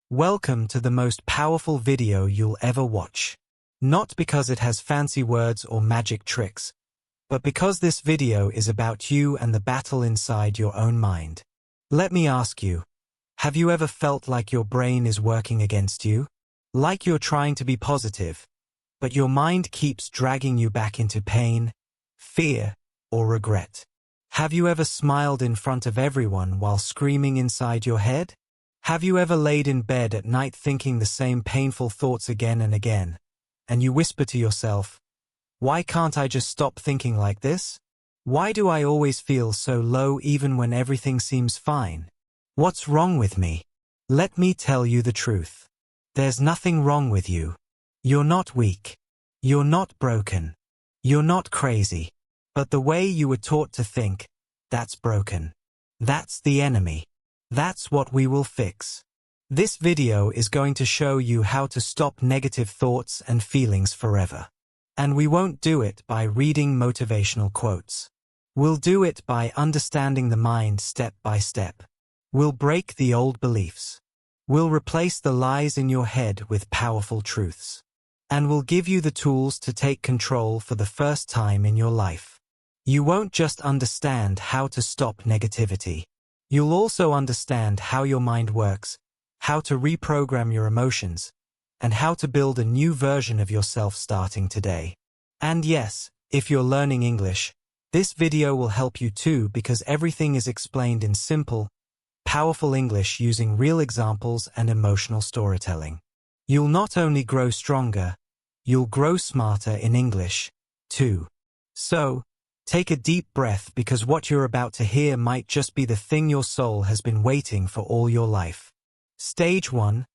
Welcome to the most powerful video you'll ever watch. Not because it has fancy words or magic tricks, but because this video is about you and the battle inside your own mind. Let me ask you, have you ever felt like your brain is working against you? Like you're trying to be positive, but your mind keeps dragging you back into pain, fear, or regret? Have you ever smiled in front of everyone while screaming inside your head? Have you ever laid in bed at night thinking the same painful thoughts again and again, and you whisper to yourself, "Why can't I just stop thinking like this? Why do I always feel so low even when everything seems fine? What's wrong with me?" Let me tell you the truth. There's nothing wrong with you. You're not weak. You're not broken. You're not crazy. But the way you were taught to think, that's broken. That's the enemy. That's what we will fix. This video is going to show you how to stop negative thoughts and feelings forever. And we won't do it by reading motivational quotes. We'll do it by understanding the mind step by step. We'll break the old beliefs. We'll replace the lies in your head with powerful truths. And we'll give you the tools to take control for the first time in your life. You won't just understand how to stop negativity. You'll also understand how your mind works, how to reprogram your emotions, and how to build a new version of yourself starting today. And yes, if you're learning English, this video will help you too because everything is explained in simple, powerful English using real examples and emotional storytelling. You'll not only grow stronger, you'll grow smarter in English, too. So, take a deep breath because what you're about to hear might just be the thing your soul has been waiting for all your life. Stage 1.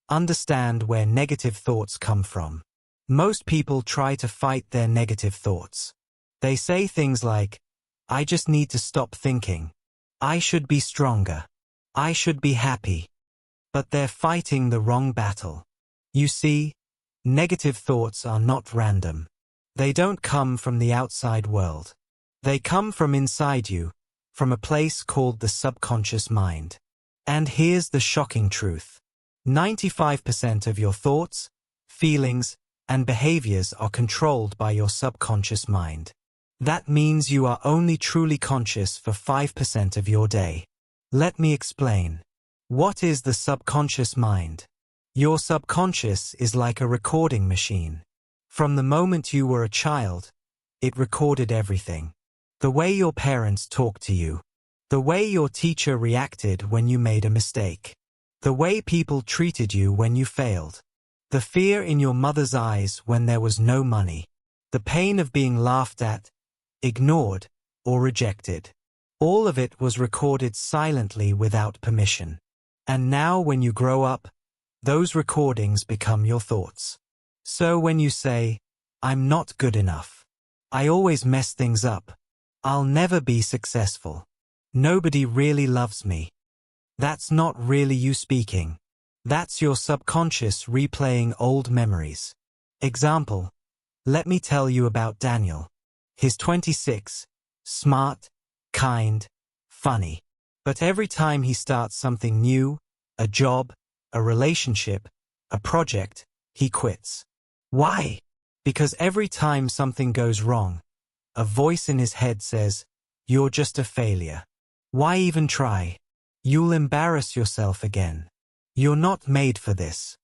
Understand where negative thoughts come from. Most people try to fight their negative thoughts. They say things like, "I just need to stop thinking. I should be stronger. I should be happy." But they're fighting the wrong battle. You see, negative thoughts are not random. They don't come from the outside world. They come from inside you, from a place called the subconscious mind. And here's the shocking truth. 95% of your thoughts, feelings, and behaviors are controlled by your subconscious mind. That means you are only truly conscious for 5% of your day. Let me explain. What is the subconscious mind? Your subconscious is like a recording machine. From the moment you were a child, it recorded everything. The way your parents talked to you. The way your teacher reacted when you made a mistake. The way people treated you when you failed. The fear in your mother's eyes when there was no money. The pain of being laughed at, ignored, or rejected. All of it was recorded silently without permission. And now when you grow up, those recordings become your thoughts. So when you say, "I'm not good enough. I always mess things up. I'll never be successful. Nobody really loves me." That's not really you speaking. That's your subconscious replaying old memories. Example. Let me tell you about Daniel. He's 26, smart, kind, funny. But every time he starts something new, a job, a relationship, a project, he quits. Why? Because every time something goes wrong, a voice in his head says, "You're just a failure. Why even try? You'll embarrass yourself again. You're not made for this."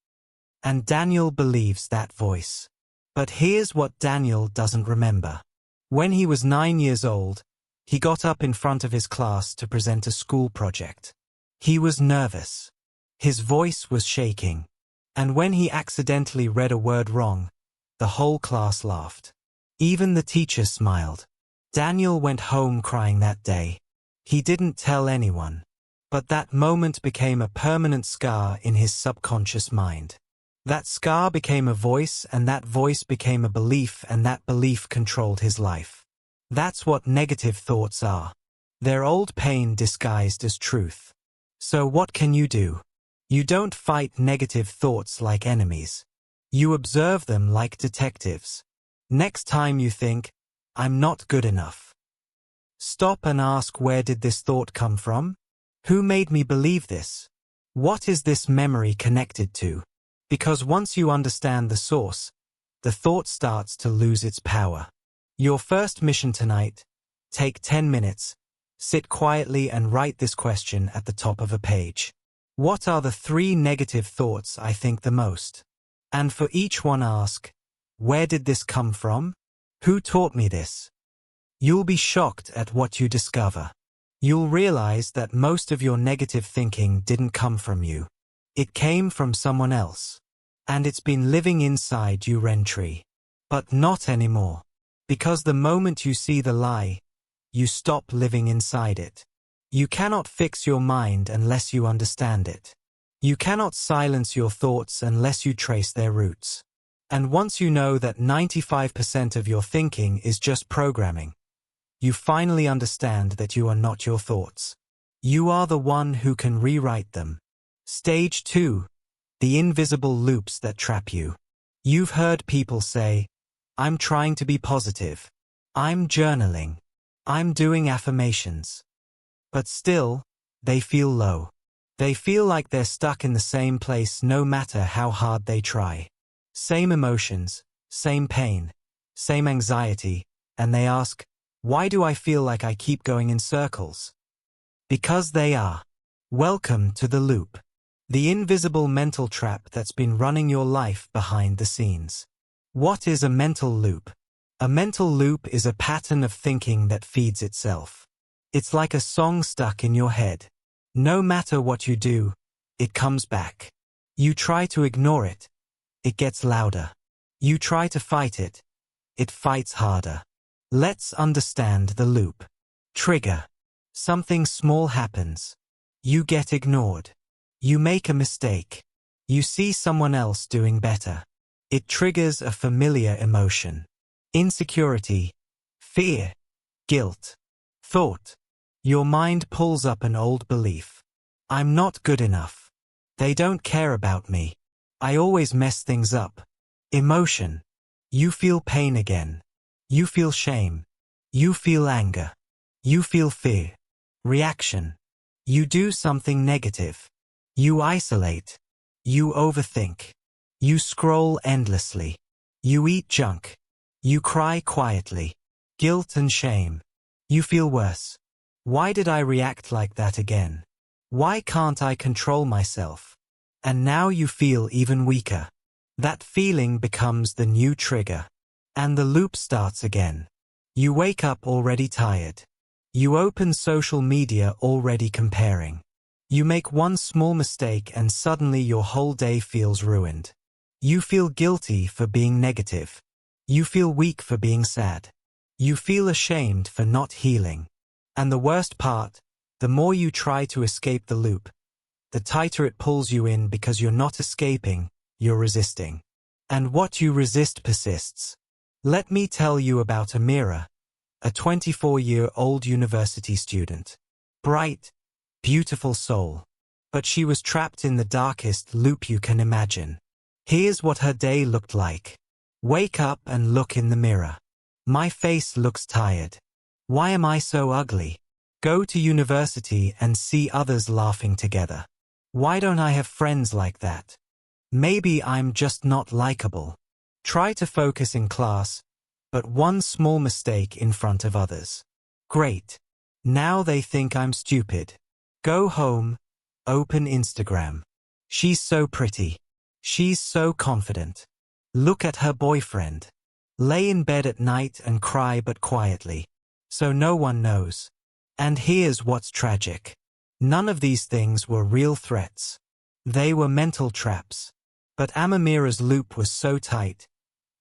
And Daniel believes that voice. But here's what Daniel doesn't remember. When he was 9 years old, he got up in front of his class to present a school project. He was nervous. His voice was shaking. And when he accidentally read a word wrong, the whole class laughed. Even the teacher smiled. Daniel went home crying that day. He didn't tell anyone. But that moment became a permanent scar in his subconscious mind. That scar became a voice, and that voice became a belief, and that belief controlled his life. That's what negative thoughts are. They're old pain disguised as truth. So what can you do? You don't fight negative thoughts like enemies. You observe them like detectives. Next time you think, "I'm not good enough," stop and ask, where did this thought come from? Who made me believe this? What is this memory connected to? Because once you understand the source, the thought starts to lose its power. Your first mission tonight: take 10 minutes, sit quietly and write this question at the top of a page. What are the 3 negative thoughts I think the most? And for each one ask, where did this come from? Who taught me this? You'll be shocked at what you discover. You'll realize that most of your negative thinking didn't come from you. It came from someone else. And it's been living inside you rent-free. But not anymore. Because the moment you see the lie, you stop living inside it. You cannot fix your mind unless you understand it. You cannot silence your thoughts unless you trace their roots. And once you know that 95% of your thinking is just programming, you finally understand that you are not your thoughts. You are the one who can rewrite them. Stage 2. The invisible loops that trap you. You've heard people say, I'm trying to be positive. I'm journaling. I'm doing affirmations. But still, they feel low. They feel like they're stuck in the same place no matter how hard they try. Same emotions, same pain, same anxiety, and they ask, why do I feel like I keep going in circles? Because they are. Welcome to the loop. The invisible mental trap that's been running your life behind the scenes. What is a mental loop? A mental loop is a pattern of thinking that feeds itself. It's like a song stuck in your head. No matter what you do, it comes back. You try to ignore it. It gets louder. You try to fight it. It fights harder. Let's understand the loop. Trigger. Something small happens. You get ignored. You make a mistake. You see someone else doing better. It triggers a familiar emotion. Insecurity, fear, guilt, thought. Your mind pulls up an old belief. I'm not good enough. They don't care about me. I always mess things up. Emotion. You feel pain again. You feel shame. You feel anger. You feel fear. Reaction. You do something negative. You isolate. You overthink. You scroll endlessly. You eat junk. You cry quietly. Guilt and shame. You feel worse. Why did I react like that again? Why can't I control myself? And now you feel even weaker. That feeling becomes the new trigger. And the loop starts again. You wake up already tired. You open social media already comparing. You make one small mistake and suddenly your whole day feels ruined. You feel guilty for being negative. You feel weak for being sad. You feel ashamed for not healing. And the worst part, the more you try to escape the loop, the tighter it pulls you in because you're not escaping, you're resisting. And what you resist persists. Let me tell you about Amira, a 24-year-old university student. Bright, beautiful soul. But she was trapped in the darkest loop you can imagine. Here's what her day looked like. Wake up and look in the mirror. My face looks tired. Why am I so ugly? Go to university and see others laughing together. Why don't I have friends like that? Maybe I'm just not likable. Try to focus in class, but one small mistake in front of others. Great. Now they think I'm stupid. Go home, open Instagram. She's so pretty. She's so confident. Look at her boyfriend. Lay in bed at night and cry but quietly. So no one knows. And here's what's tragic. None of these things were real threats. They were mental traps. But Amamira's loop was so tight,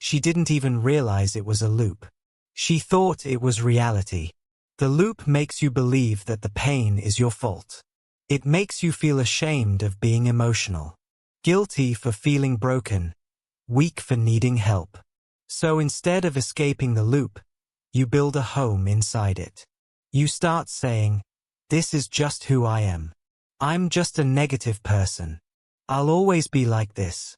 she didn't even realize it was a loop. She thought it was reality. The loop makes you believe that the pain is your fault. It makes you feel ashamed of being emotional, guilty for feeling broken, weak for needing help. So instead of escaping the loop, you build a home inside it. You start saying, this is just who I am. I'm just a negative person. I'll always be like this.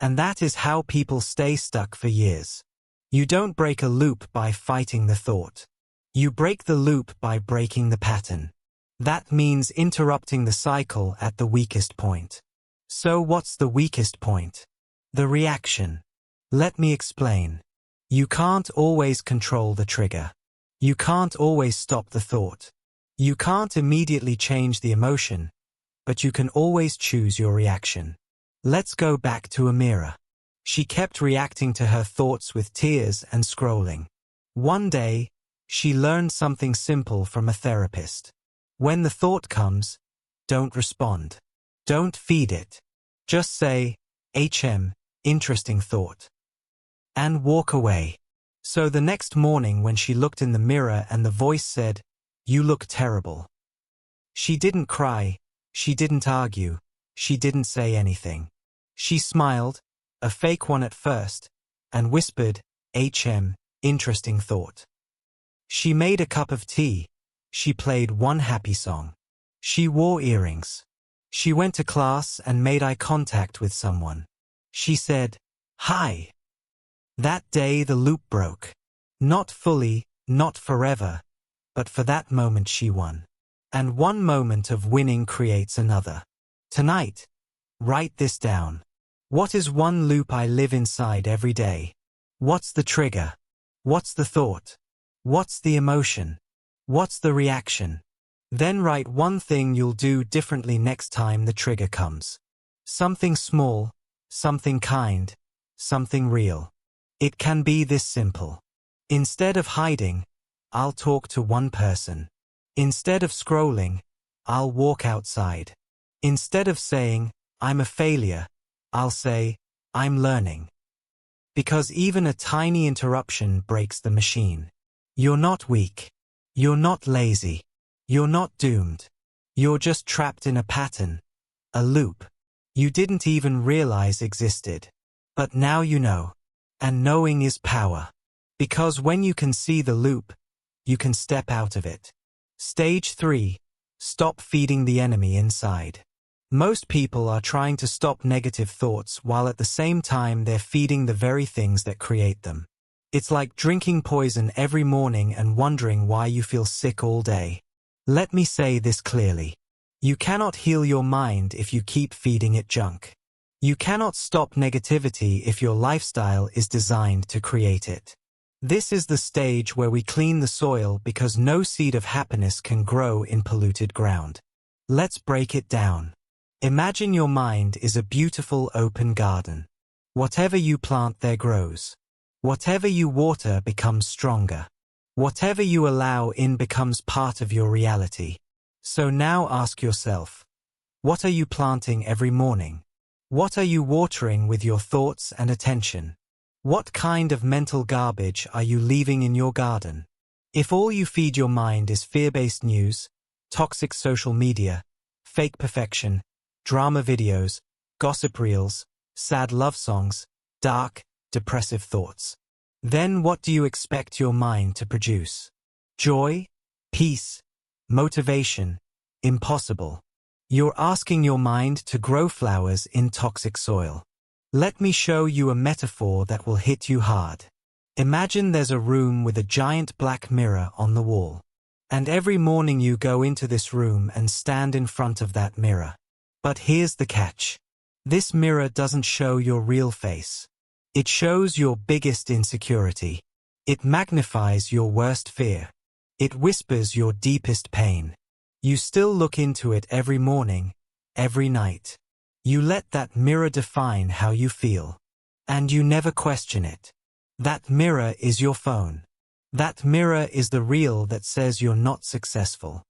And that is how people stay stuck for years. You don't break a loop by fighting the thought. You break the loop by breaking the pattern. That means interrupting the cycle at the weakest point. So what's the weakest point? The reaction. Let me explain. You can't always control the trigger. You can't always stop the thought. You can't immediately change the emotion, but you can always choose your reaction. Let's go back to Amira. She kept reacting to her thoughts with tears and scrolling. One day, she learned something simple from a therapist. When the thought comes, don't respond. Don't feed it. Just say, interesting thought. And walk away. So the next morning when she looked in the mirror and the voice said, "You look terrible." She didn't cry, she didn't argue, she didn't say anything. She smiled, a fake one at first, and whispered, interesting thought. She made a cup of tea. She played one happy song. She wore earrings. She went to class and made eye contact with someone. She said, "Hi." That day the loop broke. Not fully, not forever, but for that moment she won. And one moment of winning creates another. Tonight, write this down. What is one loop I live inside every day? What's the trigger? What's the thought? What's the emotion? What's the reaction? Then write one thing you'll do differently next time the trigger comes. Something small, something kind, something real. It can be this simple. Instead of hiding, I'll talk to one person. Instead of scrolling, I'll walk outside. Instead of saying, "I'm a failure," I'll say, "I'm learning." Because even a tiny interruption breaks the machine. You're not weak. You're not lazy. You're not doomed. You're just trapped in a pattern, a loop, you didn't even realize existed. But now you know. And knowing is power. Because when you can see the loop, you can step out of it. Stage 3. Stop feeding the enemy inside. Most people are trying to stop negative thoughts while at the same time they're feeding the very things that create them. It's like drinking poison every morning and wondering why you feel sick all day. Let me say this clearly. You cannot heal your mind if you keep feeding it junk. You cannot stop negativity if your lifestyle is designed to create it. This is the stage where we clean the soil because no seed of happiness can grow in polluted ground. Let's break it down. Imagine your mind is a beautiful open garden. Whatever you plant there grows. Whatever you water becomes stronger. Whatever you allow in becomes part of your reality. So now ask yourself, what are you planting every morning? What are you watering with your thoughts and attention? What kind of mental garbage are you leaving in your garden? If all you feed your mind is fear-based news, toxic social media, fake perfection, drama videos, gossip reels, sad love songs, dark, depressive thoughts, then what do you expect your mind to produce? Joy? Peace? Motivation? Impossible. You're asking your mind to grow flowers in toxic soil. Let me show you a metaphor that will hit you hard. Imagine there's a room with a giant black mirror on the wall. And every morning you go into this room and stand in front of that mirror. But here's the catch. This mirror doesn't show your real face. It shows your biggest insecurity. It magnifies your worst fear. It whispers your deepest pain. You still look into it every morning, every night. You let that mirror define how you feel. And you never question it. That mirror is your phone. That mirror is the reel that says you're not successful.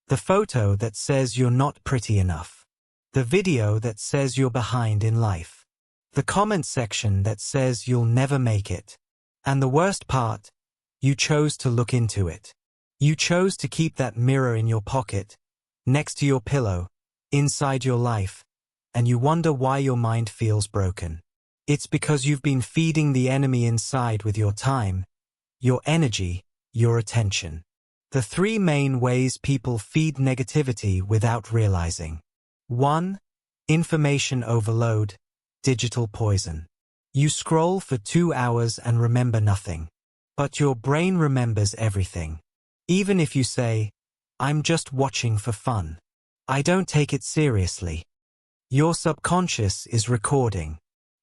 The photo that says you're not pretty enough. The video that says you're behind in life. The comment section that says you'll never make it. And the worst part, you chose to look into it. You chose to keep that mirror in your pocket, next to your pillow, inside your life, and you wonder why your mind feels broken. It's because you've been feeding the enemy inside with your time, your energy, your attention. The 3 main ways people feed negativity without realizing. 1. Information overload, digital poison. You scroll for 2 hours and remember nothing. But your brain remembers everything. Even if you say, I'm just watching for fun. I don't take it seriously. Your subconscious is recording.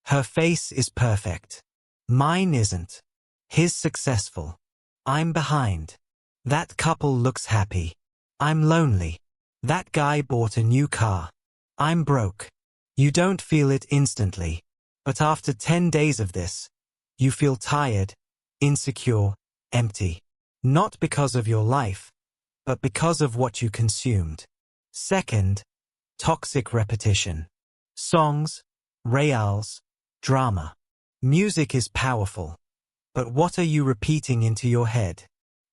Her face is perfect. Mine isn't. His successful. I'm behind. That couple looks happy. I'm lonely. That guy bought a new car. I'm broke. You don't feel it instantly. But after 10 days of this, you feel tired, insecure, empty. Not because of your life, but because of what you consumed. Second, toxic repetition. Songs, reels, drama. Music is powerful. But what are you repeating into your head?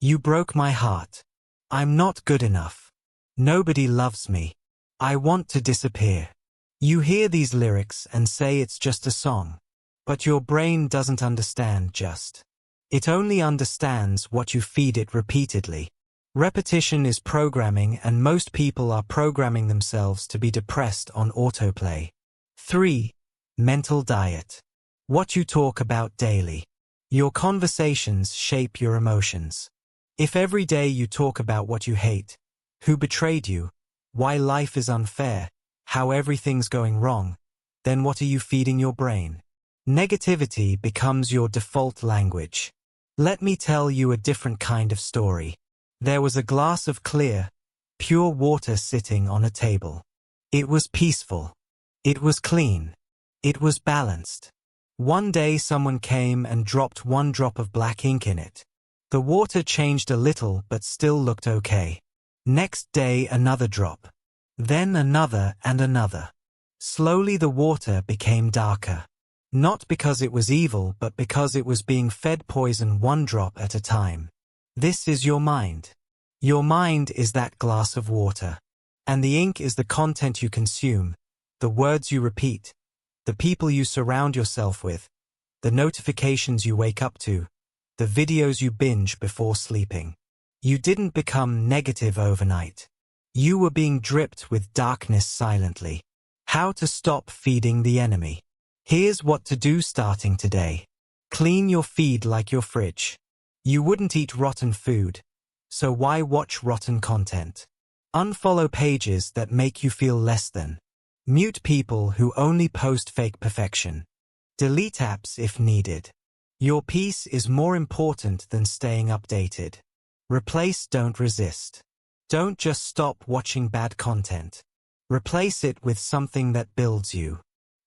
You broke my heart. I'm not good enough. Nobody loves me. I want to disappear. You hear these lyrics and say it's just a song. But your brain doesn't understand just. It only understands what you feed it repeatedly. Repetition is programming, and most people are programming themselves to be depressed on autoplay. 3. Mental diet. What you talk about daily. Your conversations shape your emotions. If every day you talk about what you hate, who betrayed you, why life is unfair, how everything's going wrong, then what are you feeding your brain? Negativity becomes your default language. Let me tell you a different kind of story. There was a glass of clear, pure water sitting on a table. It was peaceful. It was clean. It was balanced. One day someone came and dropped one drop of black ink in it. The water changed a little but still looked okay. Next day another drop. Then another and another. Slowly the water became darker. Not because it was evil, but because it was being fed poison one drop at a time. This is your mind. Your mind is that glass of water. And the ink is the content you consume, the words you repeat, the people you surround yourself with, the notifications you wake up to, the videos you binge before sleeping. You didn't become negative overnight. You were being dripped with darkness silently. How to stop feeding the enemy. Here's what to do starting today. Clean your feed like your fridge. You wouldn't eat rotten food, so why watch rotten content? Unfollow pages that make you feel less than. Mute people who only post fake perfection. Delete apps if needed. Your peace is more important than staying updated. Replace, don't resist. Don't just stop watching bad content. Replace it with something that builds you.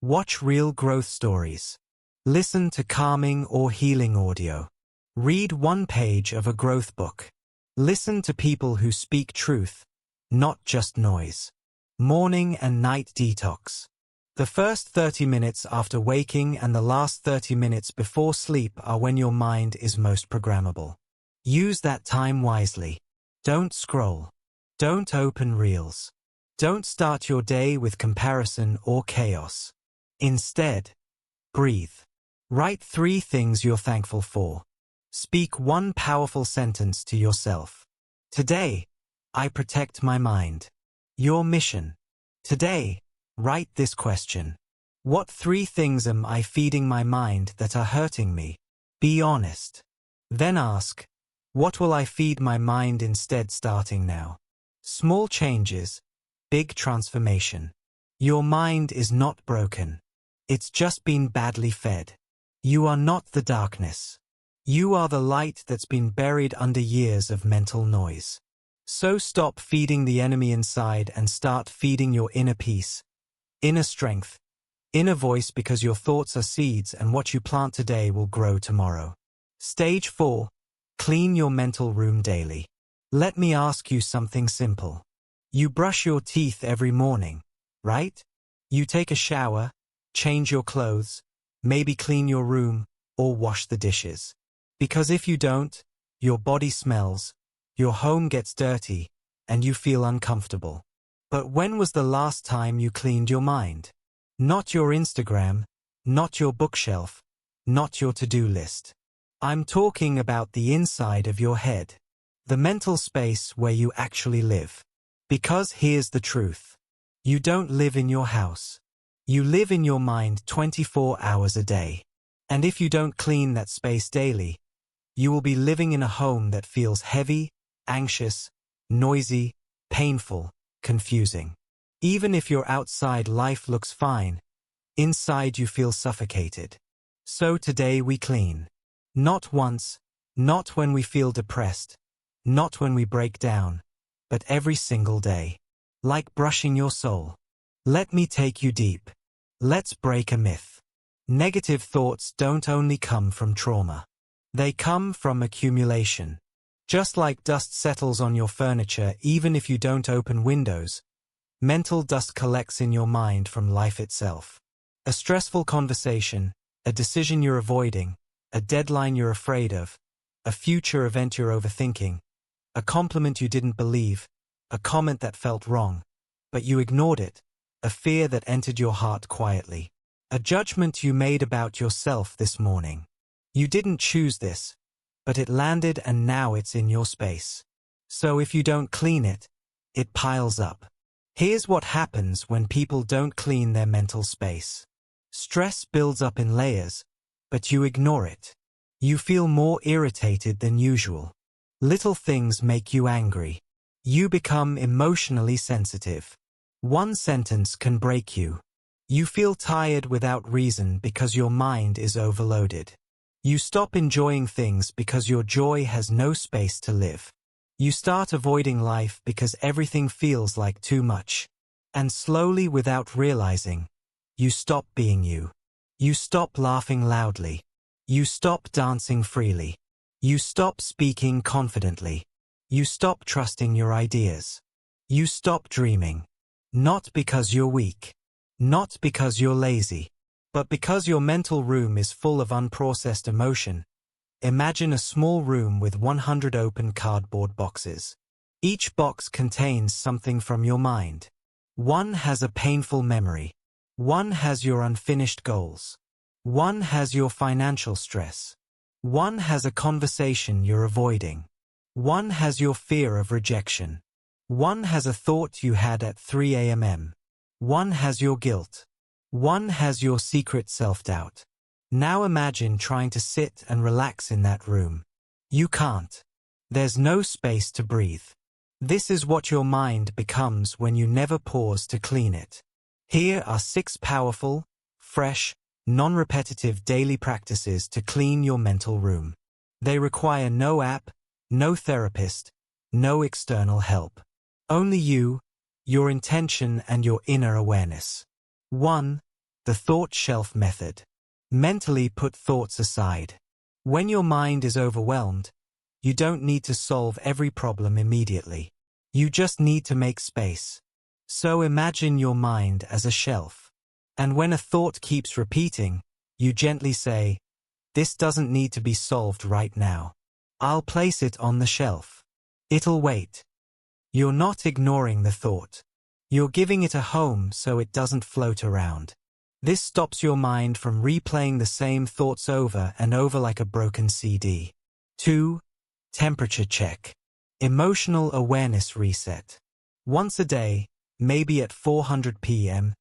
Watch real growth stories. Listen to calming or healing audio. Read one page of a growth book. Listen to people who speak truth, not just noise. Morning and night detox. The first 30 minutes after waking and the last 30 minutes before sleep are when your mind is most programmable. Use that time wisely. Don't scroll. Don't open reels. Don't start your day with comparison or chaos. Instead, breathe. Write 3 things you're thankful for. Speak one powerful sentence to yourself. Today, I protect my mind. Your mission. Today, write this question. What 3 things am I feeding my mind that are hurting me? Be honest. Then ask, what will I feed my mind instead starting now? Small changes, big transformation. Your mind is not broken. It's just been badly fed. You are not the darkness. You are the light that's been buried under years of mental noise. So stop feeding the enemy inside and start feeding your inner peace, inner strength, inner voice, because your thoughts are seeds and what you plant today will grow tomorrow. Stage 4. Clean your mental room daily. Let me ask you something simple. You brush your teeth every morning, right? You take a shower, change your clothes, maybe clean your room, or wash the dishes. Because if you don't, your body smells, your home gets dirty, and you feel uncomfortable. But when was the last time you cleaned your mind? Not your Instagram, not your bookshelf, not your to-do list. I'm talking about the inside of your head. The mental space where you actually live. Because here's the truth. You don't live in your house. You live in your mind 24 hours a day. And if you don't clean that space daily, you will be living in a home that feels heavy, anxious, noisy, painful, confusing. Even if your outside life looks fine, inside you feel suffocated. So today we clean. Not once, not when we feel depressed, not when we break down, but every single day. Like brushing your soul. Let me take you deep. Let's break a myth. Negative thoughts don't only come from trauma. They come from accumulation. Just like dust settles on your furniture even if you don't open windows, mental dust collects in your mind from life itself. A stressful conversation, a decision you're avoiding, a deadline you're afraid of, a future event you're overthinking, a compliment you didn't believe, a comment that felt wrong, but you ignored it, a fear that entered your heart quietly, a judgment you made about yourself this morning. You didn't choose this, but it landed and now it's in your space. So if you don't clean it, it piles up. Here's what happens when people don't clean their mental space. Stress builds up in layers, but you ignore it. You feel more irritated than usual. Little things make you angry. You become emotionally sensitive. One sentence can break you. You feel tired without reason because your mind is overloaded. You stop enjoying things because your joy has no space to live. You start avoiding life because everything feels like too much. And slowly, without realizing, you stop being you. You stop laughing loudly. You stop dancing freely. You stop speaking confidently. You stop trusting your ideas. You stop dreaming. Not because you're weak. Not because you're lazy. But because your mental room is full of unprocessed emotion. Imagine a small room with 100 open cardboard boxes. Each box contains something from your mind. One has a painful memory. One has your unfinished goals. One has your financial stress. One has a conversation you're avoiding. One has your fear of rejection. One has a thought you had at 3 a.m. One has your guilt. One has your secret self-doubt. Now imagine trying to sit and relax in that room. You can't. There's no space to breathe. This is what your mind becomes when you never pause to clean it. Here are 6 powerful, fresh, non-repetitive daily practices to clean your mental room. They require no app, no therapist, no external help. Only you, your intention and your inner awareness. 1. The thought shelf method. Mentally put thoughts aside. When your mind is overwhelmed, you don't need to solve every problem immediately. You just need to make space. So imagine your mind as a shelf. And when a thought keeps repeating, you gently say, "This doesn't need to be solved right now. I'll place it on the shelf. It'll wait." You're not ignoring the thought. You're giving it a home so it doesn't float around. This stops your mind from replaying the same thoughts over and over like a broken CD. 2. Temperature check. Emotional awareness reset. Once a day, maybe at 400 p.m.,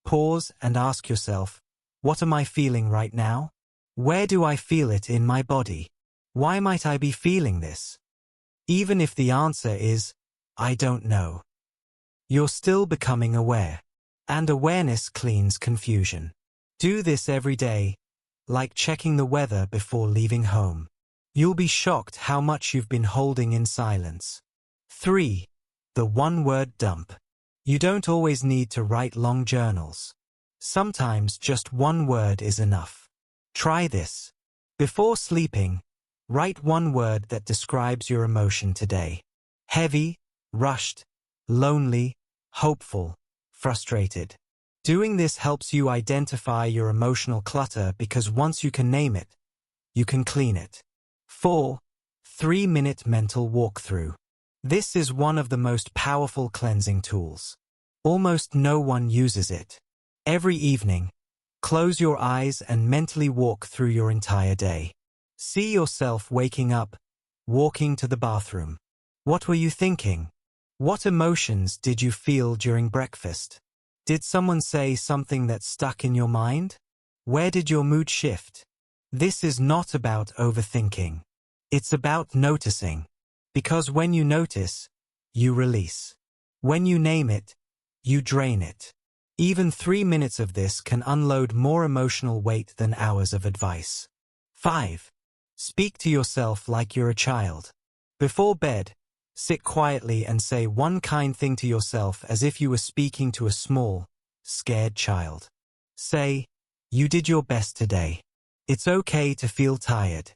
pause and ask yourself, what am I feeling right now? Where do I feel it in my body? Why might I be feeling this? Even if the answer is, I don't know. You're still becoming aware. And awareness cleans confusion. Do this every day, like checking the weather before leaving home. You'll be shocked how much you've been holding in silence. 3. The one-word dump. You don't always need to write long journals. Sometimes just one word is enough. Try this. Before sleeping, write one word that describes your emotion today. Heavy, rushed, lonely, hopeful, frustrated. Doing this helps you identify your emotional clutter because once you can name it, you can clean it. 4. 3-minute mental walkthrough. This is one of the most powerful cleansing tools. Almost no one uses it. Every evening, close your eyes and mentally walk through your entire day. See yourself waking up, walking to the bathroom. What were you thinking? What emotions did you feel during breakfast? Did someone say something that stuck in your mind? Where did your mood shift? This is not about overthinking. It's about noticing. Because when you notice, you release. When you name it, you drain it. Even 3 minutes of this can unload more emotional weight than hours of advice. 5. Speak to yourself like you're a child. Before bed, sit quietly and say one kind thing to yourself as if you were speaking to a small, scared child. Say, "You did your best today. It's okay to feel tired.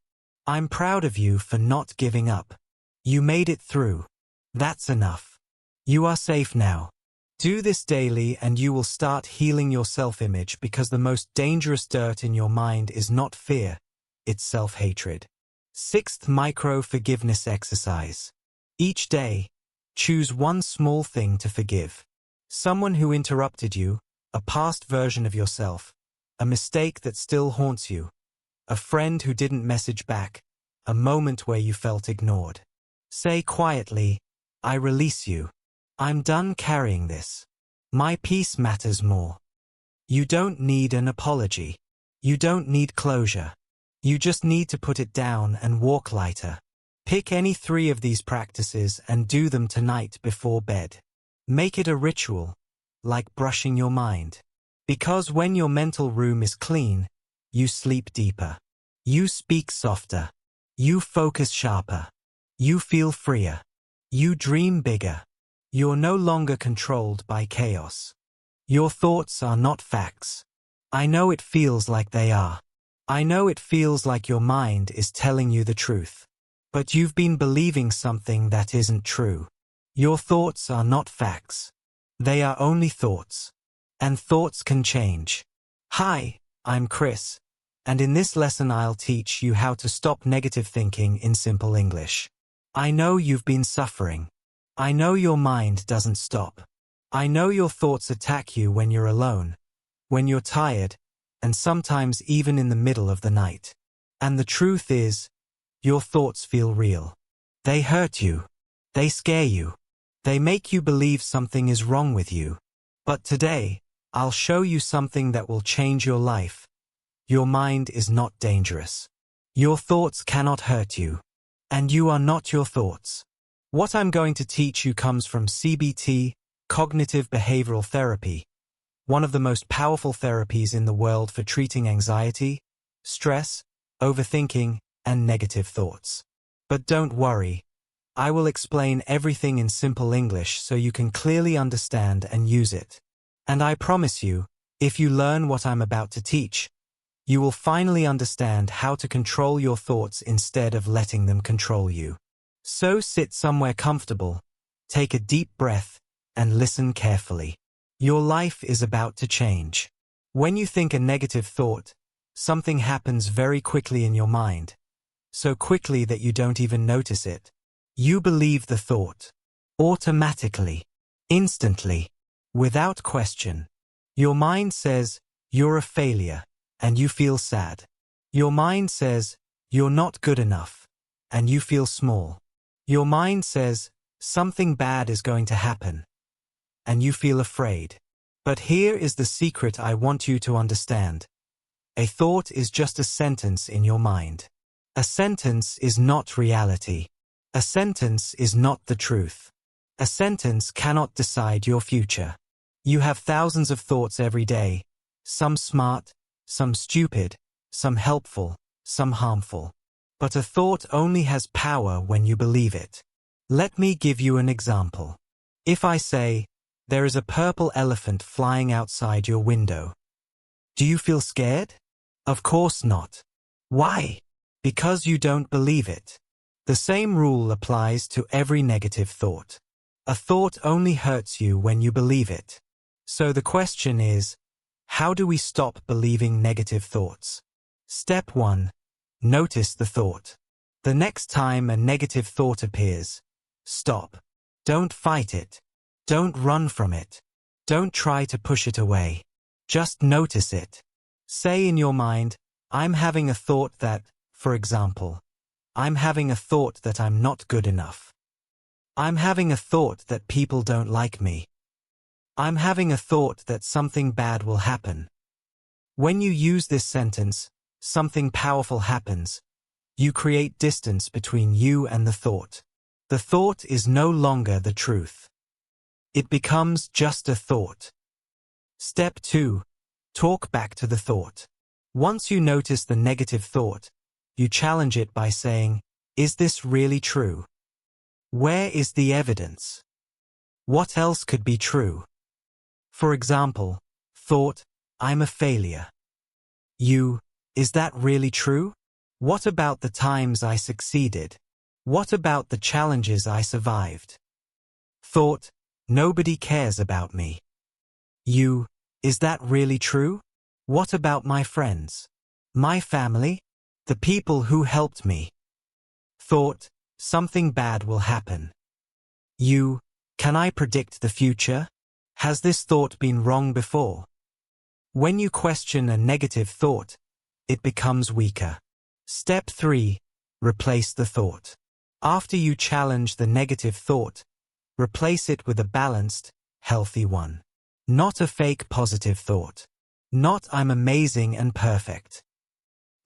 I'm proud of you for not giving up. You made it through. That's enough. You are safe now." Do this daily and you will start healing your self-image, because the most dangerous dirt in your mind is not fear, it's self-hatred. 6th micro-forgiveness exercise. Each day, choose one small thing to forgive. Someone who interrupted you, a past version of yourself, a mistake that still haunts you, a friend who didn't message back, a moment where you felt ignored. Say quietly, "I release you. I'm done carrying this. My peace matters more." You don't need an apology. You don't need closure. You just need to put it down and walk lighter. Pick any 3 of these practices and do them tonight before bed. Make it a ritual, like brushing your mind. Because when your mental room is clean, you sleep deeper. You speak softer. You focus sharper. You feel freer. You dream bigger. You're no longer controlled by chaos. Your thoughts are not facts. I know it feels like they are. I know it feels like your mind is telling you the truth. But you've been believing something that isn't true. Your thoughts are not facts. They are only thoughts. And thoughts can change. Hi, I'm Chris, and in this lesson I'll teach you how to stop negative thinking in simple English. I know you've been suffering. I know your mind doesn't stop. I know your thoughts attack you when you're alone, when you're tired, and sometimes even in the middle of the night. And the truth is, your thoughts feel real. They hurt you. They scare you. They make you believe something is wrong with you. But today, I'll show you something that will change your life. Your mind is not dangerous. Your thoughts cannot hurt you. And you are not your thoughts. What I'm going to teach you comes from CBT, cognitive behavioral therapy, one of the most powerful therapies in the world for treating anxiety, stress, overthinking, and negative thoughts. But don't worry, I will explain everything in simple English so you can clearly understand and use it. And I promise you, if you learn what I'm about to teach, you will finally understand how to control your thoughts instead of letting them control you. So sit somewhere comfortable, take a deep breath, and listen carefully. Your life is about to change. When you think a negative thought, something happens very quickly in your mind. So quickly that you don't even notice it. You believe the thought. Automatically. Instantly. Without question. Your mind says, "You're a failure," and you feel sad. Your mind says, "You're not good enough," and you feel small. Your mind says, "Something bad is going to happen," and you feel afraid. But here is the secret I want you to understand. A thought is just a sentence in your mind. A sentence is not reality. A sentence is not the truth. A sentence cannot decide your future. You have thousands of thoughts every day, some smart, some stupid, some helpful, some harmful. But a thought only has power when you believe it. Let me give you an example. If I say, "There is a purple elephant flying outside your window," do you feel scared? Of course not. Why? Because you don't believe it. The same rule applies to every negative thought. A thought only hurts you when you believe it. So the question is, how do we stop believing negative thoughts? Step 1. Notice the thought. The next time a negative thought appears, stop. Don't fight it. Don't run from it. Don't try to push it away. Just notice it. Say in your mind, "I'm having a thought that," for example, "I'm having a thought that I'm not good enough. I'm having a thought that people don't like me. I'm having a thought that something bad will happen." When you use this sentence, something powerful happens. You create distance between you and the thought. The thought is no longer the truth. It becomes just a thought. Step 2. Talk back to the thought. Once you notice the negative thought, you challenge it by saying, "Is this really true? Where is the evidence? What else could be true?" For example, thought, "I'm a failure." Is that really true? What about the times I succeeded? What about the challenges I survived? Thought, "Nobody cares about me." Is that really true? What about my friends? My family? The people who helped me? Thought, "Something bad will happen." Can I predict the future? Has this thought been wrong before? When you question a negative thought, it becomes weaker. Step 3. Replace the thought. After you challenge the negative thought, replace it with a balanced, healthy one. Not a fake positive thought. Not "I'm amazing and perfect."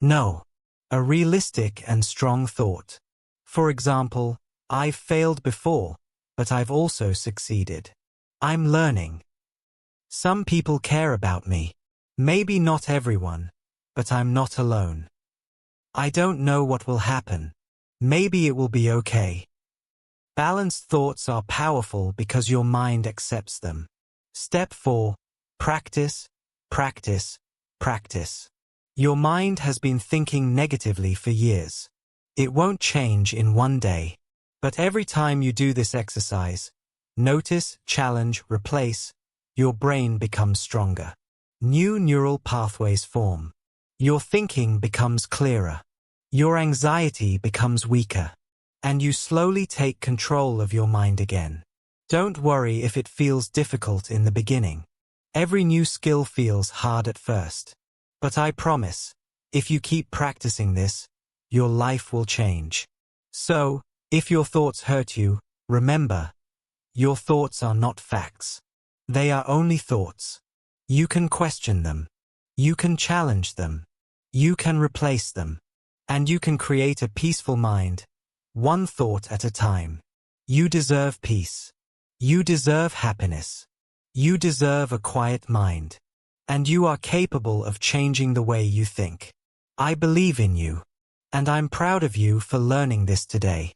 No. A realistic and strong thought. For example, "I've failed before, but I've also succeeded. I'm learning. Some people care about me. Maybe not everyone, but I'm not alone. I don't know what will happen. Maybe it will be okay." Balanced thoughts are powerful because your mind accepts them. Step 4. Practice, practice, practice. Your mind has been thinking negatively for years. It won't change in one day. But every time you do this exercise, notice, challenge, replace, your brain becomes stronger. New neural pathways form. Your thinking becomes clearer. Your anxiety becomes weaker. And you slowly take control of your mind again. Don't worry if it feels difficult in the beginning. Every new skill feels hard at first. But I promise, if you keep practicing this, your life will change. So, if your thoughts hurt you, remember, your thoughts are not facts. They are only thoughts. You can question them. You can challenge them. You can replace them. And you can create a peaceful mind, one thought at a time. You deserve peace. You deserve happiness. You deserve a quiet mind. And you are capable of changing the way you think. I believe in you. And I'm proud of you for learning this today.